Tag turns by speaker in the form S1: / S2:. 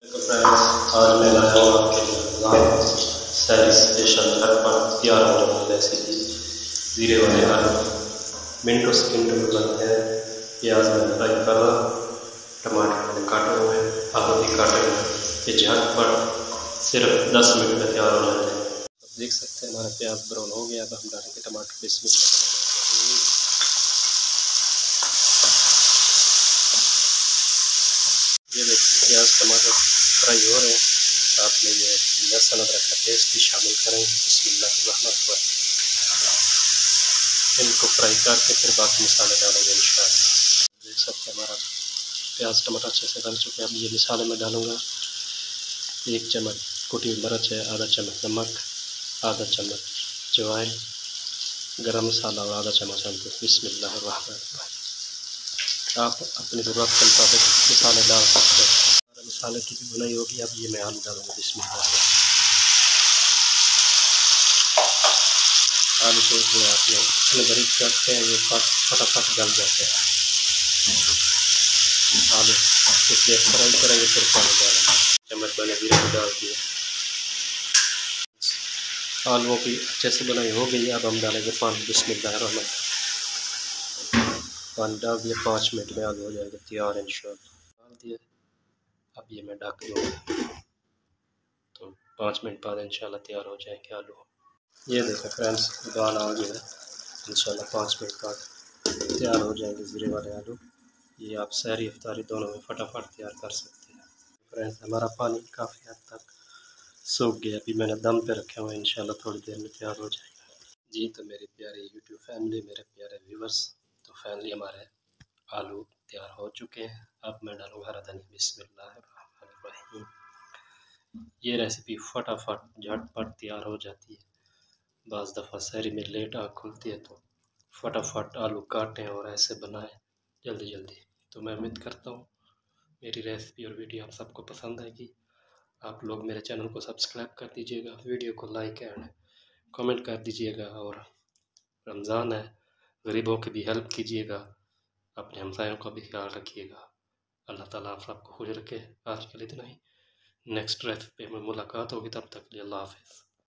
S1: तो फ्रेंड्स, आज मैं लाया हूँ आपके लिए सैरी स्पेशल झटपट तैयार होने वाली रेसिपी ज़ीरे वाले आलू। मिनटों सेकंडों में बनते हैं। प्याज मैंने फ्राई कर रहा, टमाटर मैंने काटे हुए, आलू भी काटे हुए। ये झटपट सिर्फ 10 मिनट में तैयार हो जाते हैं। अब देख सकते हैं हमारा प्याज ब्राउन हो गया। अब हम डालेंगे टमाटर। बिस्मिल्लाह। ये देखिए प्याज टमाटर फ्राई हो रहे हैं। साथ में ये लहसुन अदरक का पेस्ट भी शामिल करेंगे। बिस्मिल्लाह। इनको फ्राई करके फिर बाकी मसाले डालेंगे इंशाल्लाह। देख सकते हैं हमारा प्याज टमाटर अच्छे से डल चुके हैं। अब ये मसाले में डालूँगा 1 चम्मच कुटी हुई मिर्च है, आधा चम्मच नमक, आधा चम्मच अजवाइन, गरम मसाला और आधा चम्मच हल्दी। बिस्मिल्लाह। आप अपनी ज़रूरत के मुताबिक मसाले डाल सकते हैं। मसाले की भी बुनाई होगी। अब ये मैं आलू डालूँगा। बिस्मिल्लाह। आलू को आपने इतने बारीक काटते हैं ये फटाफट गल जाते हैं। आलू इसलिए फ्राई करेंगे फिर पानी डालेंगे। चम्मच बने जीरे को डाल दिए। आलूओं की अच्छे से बनाई हो गई। अब हम डालेंगे पानी। बिस्मिल्लाह। पानी डाल दिए। 5 मिनट में आलू हो जाएगा तैयार इंशाल्लाह। डाल दिए। अब ये मैं ढक दूँगा तो 5 मिनट बाद इंशाल्लाह तैयार हो जाएंगे आलू। ये देखें फ्रेंड्स, दाल आ गई है। इंशाल्लाह 5 मिनट बाद तैयार हो जाएंगे ज़ीरे वाले आलू। ये आप सहरी इफ्तारी दोनों में फटाफट तैयार कर सकते हैं। फ्रेंड्स, हमारा पानी काफ़ी हद तक सूख गया। अभी मैंने दम पे रखे हुए, इंशाल्लाह थोड़ी देर में तैयार हो जाएगा। जी तो मेरी प्यारी यूट्यूब फैमिली, मेरे प्यारे व्यूवर्स, तो फैमिली हमारे आलू तैयार हो चुके हैं। अब मैं डालूँगा हरा धनिया। बिस्मिल्लाहिर्रहमानिर्रहीम। ये रेसिपी फटाफट झटपट तैयार हो जाती है। बाज़ दफ़ा सहरी में लेट आँख खुलती है तो फटाफट आलू काटें और ऐसे बनाएं जल्दी जल्दी। तो मैं उम्मीद करता हूँ मेरी रेसिपी और वीडियो आप सबको पसंद आएगी। आप लोग मेरे चैनल को सब्सक्राइब कर दीजिएगा, वीडियो को लाइक एंड कमेंट कर दीजिएगा। और रमज़ान है, गरीबों की भी हेल्प कीजिएगा, अपने हमसायों का भी ख्याल रखिएगा। अल्लाह ताला आप सबको खुश रखे। आज के लिए इतना ही। नेक्स्ट रेसिपी में मुलाकात होगी, तब तक के लिए अल्लाह हाफ़िज़।